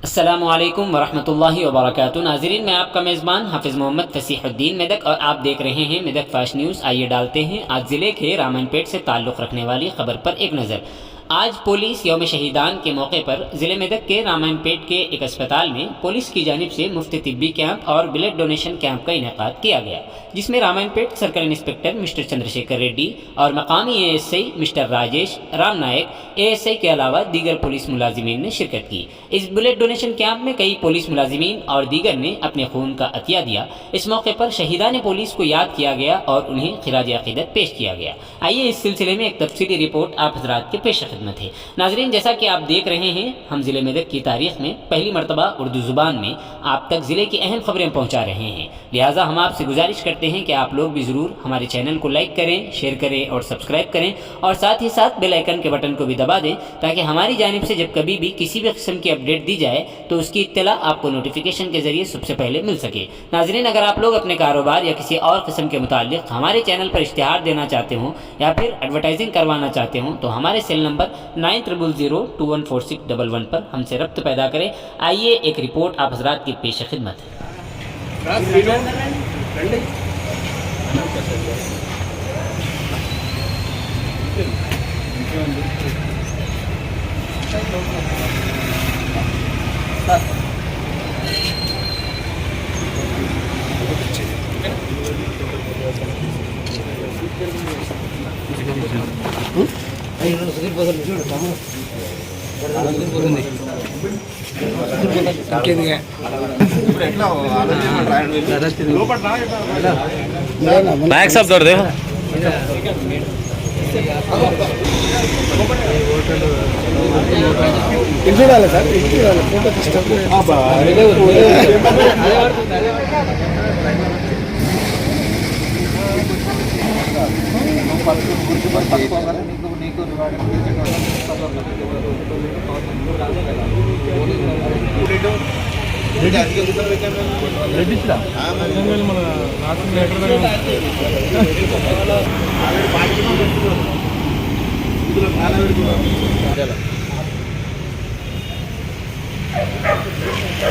अस्सलामुअलैकुम वरहमतुल्लाहि वबरकातुहू। नाज़रीन, मैं आपका मेज़बान हाफिज़ मोहम्मद फसीहुद्दीन मेदक और आप देख रहे हैं मेदक फास्ट न्यूज़। आइए डालते हैं आज ज़िले के रामायणपेट से ताल्लुक़ रखने वाली ख़बर पर एक नज़र। आज पुलिस यौम शहीदान के मौके पर ज़िले मेदक के रामायणपेट के एक अस्पताल में पुलिस की जानिब से मुफ्त तिब्बी कैंप और ब्लड डोनेशन कैंप का इनेकाद किया गया, जिसमें Ramayampet circle inspector mister Chandrashekar Reddy और मकामी ASI mister Rajesh Ram Nayak ASI के अलावा दीगर पुलिस मुलाजिमीन ने शिरकत की। इस ब्लड डोनेशन कैंप में कई पुलिस मुलाजिमीन और दीगर ने अपने खून का अतिया दिया। इस मौके पर शहीदान पुलिस को याद किया गया और उन्हें खिराज अकीदत पेश किया गया। आइए इस सिलसिले में एक तफसीली रिपोर्ट आप हजरात के पेश खिदमत है। नाजरीन, जैसा कि आप देख रहे हैं, हम ज़िले मेदक की तारीख में पहली मरतबा उर्दू ज़ुबान में आप तक ज़िले की अहम खबरें पहुँचा रहे हैं। लिहाजा हम आपसे गुजारिश करते हैं कि आप लोग भी ज़रूर हमारे चैनल को लाइक करें, शेयर करें और सब्सक्राइब करें, और साथ ही साथ बेल आइकन के बटन को भी दबा दें, ताकि हमारी जानिब से जब कभी भी किसी भी किस्म की अपडेट दी जाए तो उसकी इत्तला आपको नोटिफिकेशन के ज़रिए सबसे पहले मिल सके। नाजरीन, अगर आप लोग अपने कारोबार या किसी और किस्म के मुताल्लिक़ हमारे चैनल पर इश्तिहार देना चाहते हों या फिर एडवर्टाइजिंग करवाना चाहते हों तो हमारे सेल नंबर 9000214611 पर हमसे रब्त पैदा करें। आइए एक रिपोर्ट आप हजरात की पेश खिदमत है। బ్యాక్ సబ్ దొరదే చూడాలి సార్, చూడాలి ఫోటో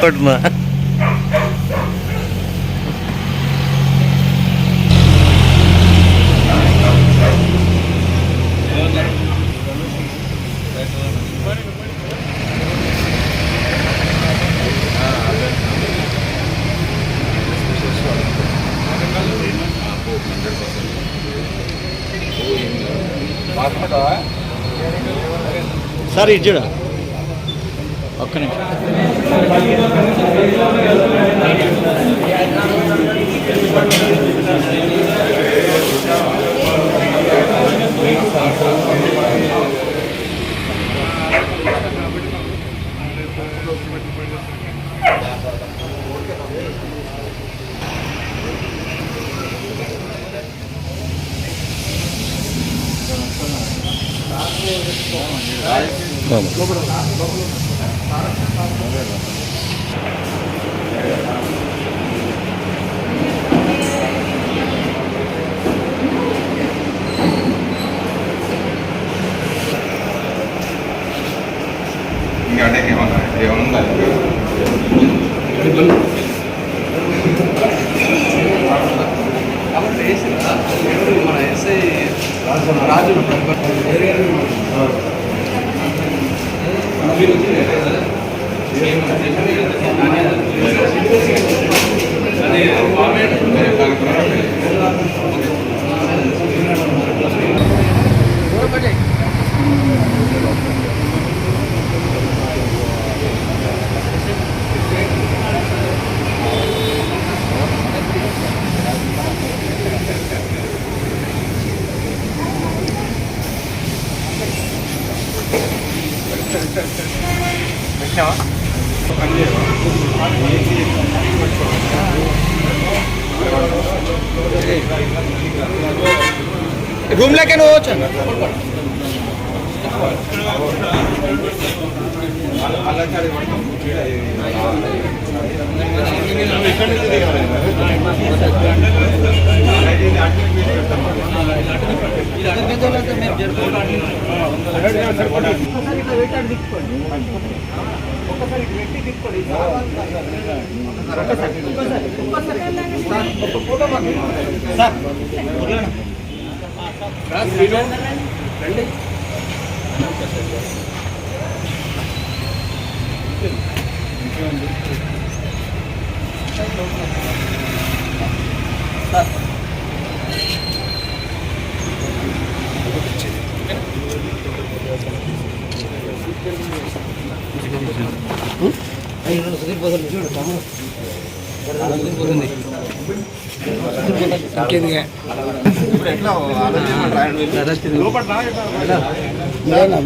పట్మా సార్ ఇది చూడ ఒక్క నిమిషం. రూమ్ లేకే నువ్వు వచ్చా ఒక్కసారి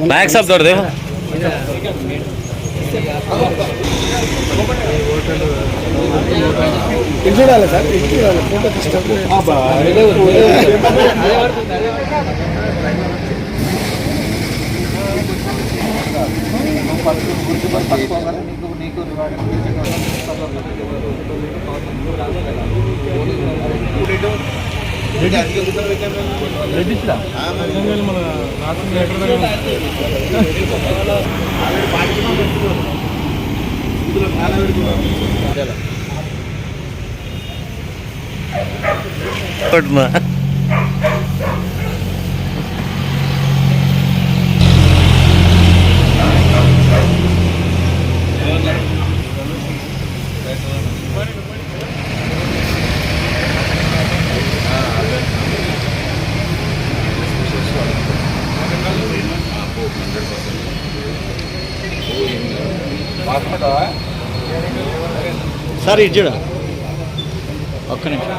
बैग सब तोड़ दे ఇది చూడాలి సార్, ఇది చూడాలి, ఫోటో తీసుకోవాలి. पटना సార్ ఇది చూడ ఒక్క నిమిషం.